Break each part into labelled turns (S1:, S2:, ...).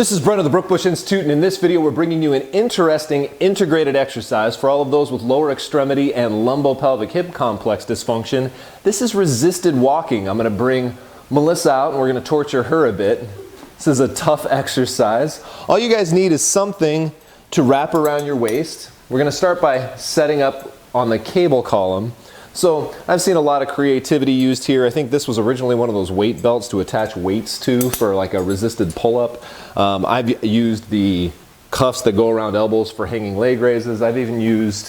S1: This is Brent of the Brookbush Institute, and in this video we're bringing you an interesting integrated exercise for all of those with lower extremity and lumbopelvic hip complex dysfunction. This is resisted walking. I'm going to bring Melissa out and we're going to torture her a bit. This is a tough exercise. All you guys need is something to wrap around your waist. We're going to start by setting up on the cable column. So I've seen a lot of creativity used here. I think this was originally one of those weight belts to attach weights to for like a resisted pull-up. I've used the cuffs that go around elbows for hanging leg raises. I've even used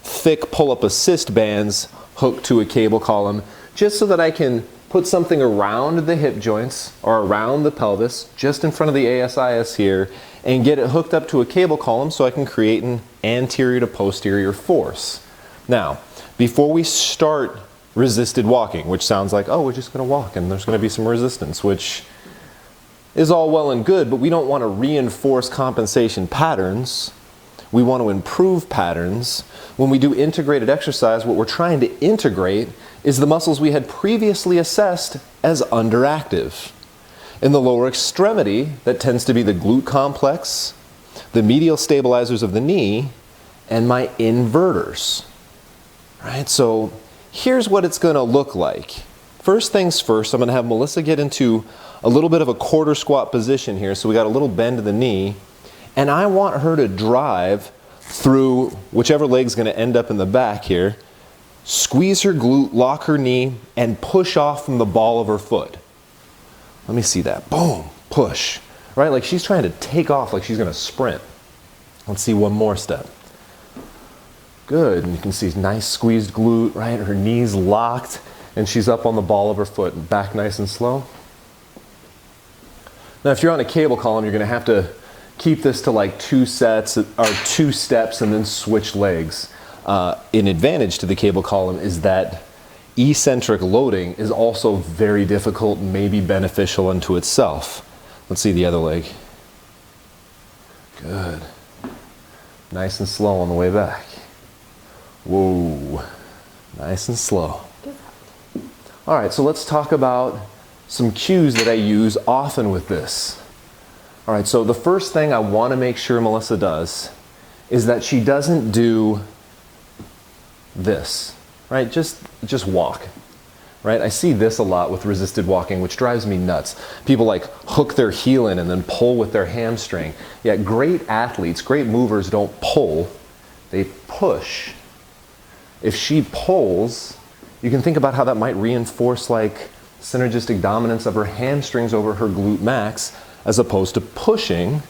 S1: thick pull-up assist bands hooked to a cable column just so that I can put something around the hip joints or around the pelvis just in front of the ASIS here and get it hooked up to a cable column so I can create an anterior to posterior force. Now, before we start resisted walking, which sounds like, oh, we're just going to walk and there's going to be some resistance, which is all well and good, but we don't want to reinforce compensation patterns. We want to improve patterns. When we do integrated exercise, what we're trying to integrate is the muscles we had previously assessed as underactive. In the lower extremity, that tends to be the glute complex, the medial stabilizers of the knee, and my inverters. Right, so here's what it's going to look like. First things first, I'm going to have Melissa get into a little bit of a quarter squat position here. So we got a little bend to the knee. And I want her to drive through whichever leg's going to end up in the back here. Squeeze her glute, lock her knee, and push off from the ball of her foot. Let me see that. Boom, push. Right, like she's trying to take off like she's going to sprint. Let's see one more step. Good, and you can see nice squeezed glute, right? Her knees locked, and she's up on the ball of her foot, back nice and slow. Now, if you're on a cable column, you're going to have to keep this to like 2 sets or 2 steps and then switch legs. An advantage to the cable column is that eccentric loading is also very difficult and maybe beneficial unto itself. Let's see the other leg. Good. Nice and slow on the way back. Whoa, nice and slow. All right, so let's talk about some cues that I use often with this. All right, so the first thing I want to make sure Melissa does is that she doesn't do this, right? Just walk, right? I see this a lot with resisted walking, which drives me nuts. People like hook their heel in and then pull with their hamstring. Yeah, great athletes, great movers don't pull, they push. If she pulls, you can think about how that might reinforce like synergistic dominance of her hamstrings over her glute max as opposed to pushing,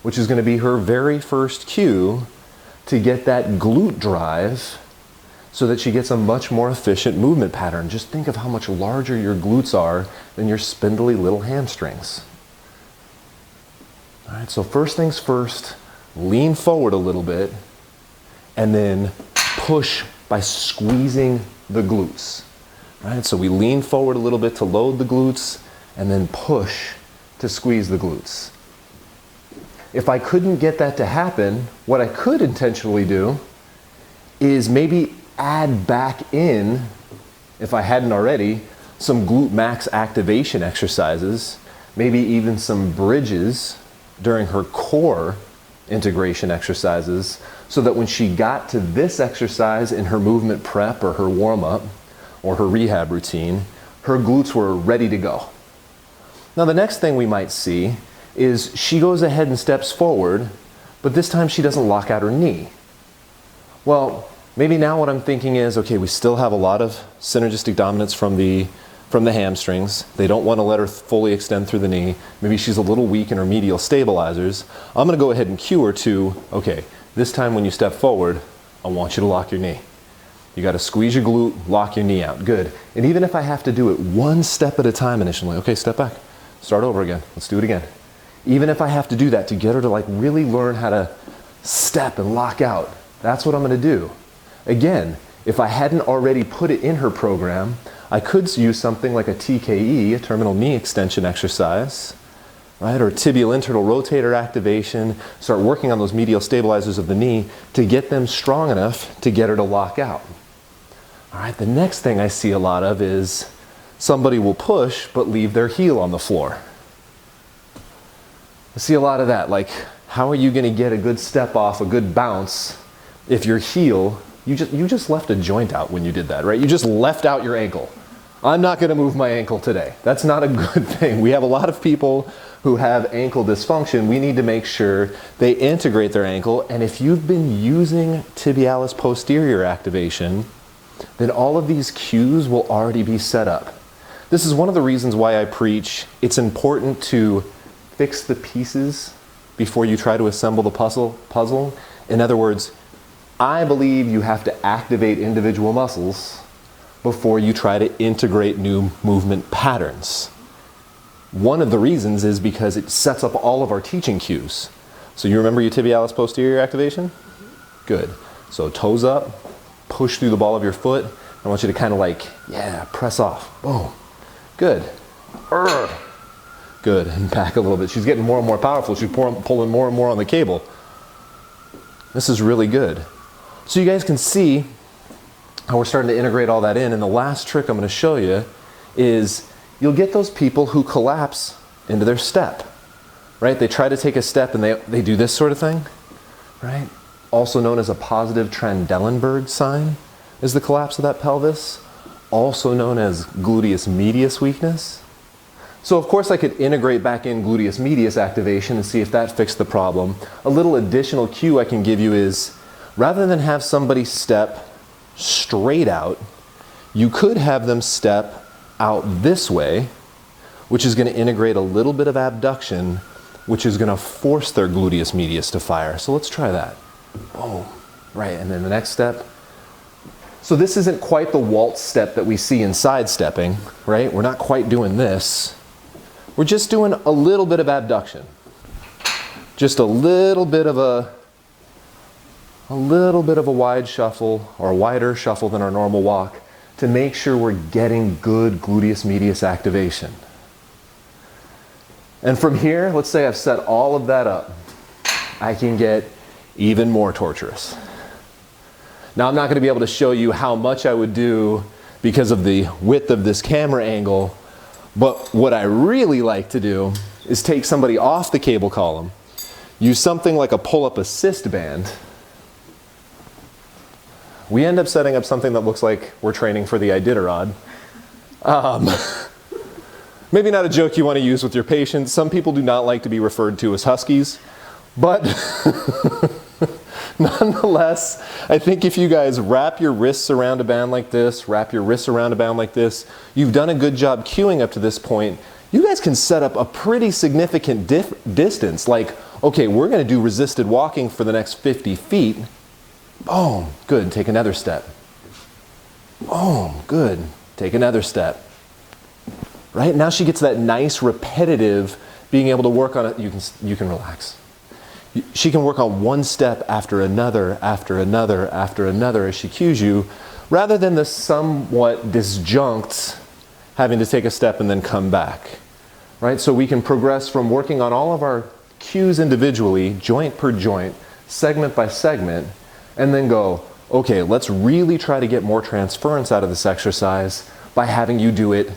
S1: which is going to be her very first cue to get that glute drive so that she gets a much more efficient movement pattern. Just think of how much larger your glutes are than your spindly little hamstrings. All right, so first things first, lean forward a little bit and then push by squeezing the glutes, right? So we lean forward a little bit to load the glutes and then push to squeeze the glutes. If I couldn't get that to happen, what I could intentionally do is maybe add back in, if I hadn't already, some glute max activation exercises, maybe even some bridges during her core integration exercises, so that when she got to this exercise in her movement prep or her warm-up or her rehab routine, her glutes were ready to go. Now the next thing we might see is she goes ahead and steps forward, but this time she doesn't lock out her knee. Well, maybe now what I'm thinking is, okay, we still have a lot of synergistic dominance from the hamstrings. They don't want to let her fully extend through the knee. Maybe she's a little weak in her medial stabilizers. I'm going to go ahead and cue her to, okay, this time when you step forward, I want you to lock your knee. You got to squeeze your glute, lock your knee out. Good. And even if I have to do it 1 step at a time initially, okay, step back, start over again. Let's do it again. Even if I have to do that to get her to like really learn how to step and lock out, that's what I'm going to do. Again, if I hadn't already put it in her program, I could use something like a TKE, a terminal knee extension exercise, right? Or tibial internal rotator activation, start working on those medial stabilizers of the knee to get them strong enough to get her to lock out. All right, the next thing I see a lot of is somebody will push but leave their heel on the floor. see a lot of that. Like, how are you going to get a good step off, a good bounce, if your heel, you just left a joint out when you did that, right? You just left out your ankle. I'm not going to move my ankle today. That's not a good thing. We have a lot of people who have ankle dysfunction. We need to make sure they integrate their ankle. And if you've been using tibialis posterior activation, then all of these cues will already be set up. This is one of the reasons why I preach it's important to fix the pieces before you try to assemble the puzzle. In other words, I believe you have to activate individual muscles before you try to integrate new movement patterns. One of the reasons is because it sets up all of our teaching cues. So you remember your tibialis posterior activation? Good. So toes up, push through the ball of your foot. I want you to kind of like, yeah, press off. Boom. Good. Good. And back a little bit. She's getting more and more powerful. She's pulling more and more on the cable. This is really good. So you guys can see how we're starting to integrate all that in. And the last trick I'm going to show you is you'll get those people who collapse into their step, right? They try to take a step and they do this sort of thing, right? Also known as a positive Trendelenburg sign is the collapse of that pelvis, also known as gluteus medius weakness. So of course I could integrate back in gluteus medius activation and see if that fixed the problem. A little additional cue I can give you is rather than have somebody step straight out, you could have them step out this way, which is going to integrate a little bit of abduction, which is going to force their gluteus medius to fire. So let's try that. Boom. Right, and then the next step. So this isn't quite the waltz step that we see in sidestepping, right? We're not quite doing this. We're just doing a little bit of abduction. Just a little bit of a wide shuffle, or a wider shuffle than our normal walk, to make sure we're getting good gluteus medius activation. And from here, let's say I've set all of that up, I can get even more torturous. Now I'm not going to be able to show you how much I would do because of the width of this camera angle, but what I really like to do is take somebody off the cable column, use something like a pull-up assist band. We end up setting up something that looks like we're training for the Iditarod. Maybe not a joke you want to use with your patients. Some people do not like to be referred to as huskies, but nonetheless, I think if you guys wrap your wrists around a band like this, wrap your wrists around a band like this, you've done a good job cueing up to this point, you guys can set up a pretty significant distance. Like, okay, we're going to do resisted walking for the next 50 feet. Boom, good, take another step. Boom, good, take another step. Right, now she gets that nice repetitive being able to work on it. You can relax. She can work on one step after another, after another, after another as she cues you, rather than the somewhat disjunct having to take a step and then come back. Right, so we can progress from working on all of our cues individually, joint per joint, segment by segment, and then go, okay, let's really try to get more transference out of this exercise by having you do it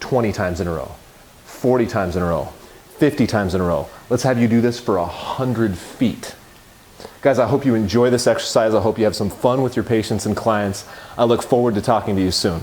S1: 20 times in a row, 40 times in a row, 50 times in a row. Let's have you do this for 100 feet. Guys, I hope you enjoy this exercise. I hope you have some fun with your patients and clients. I look forward to talking to you soon.